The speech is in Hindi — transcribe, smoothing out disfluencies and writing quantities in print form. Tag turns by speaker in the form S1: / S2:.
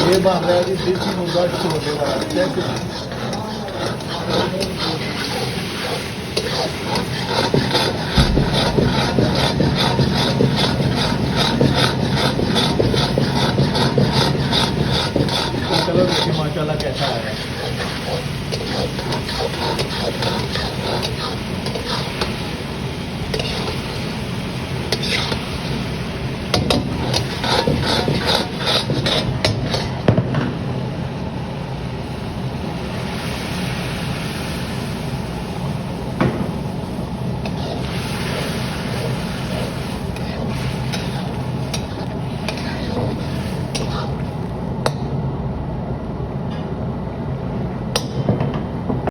S1: ये बन रहा है जी देसी मुर्गा छोले वाला चेक। कलर देखिए माशाल्लाह कैसा आया है।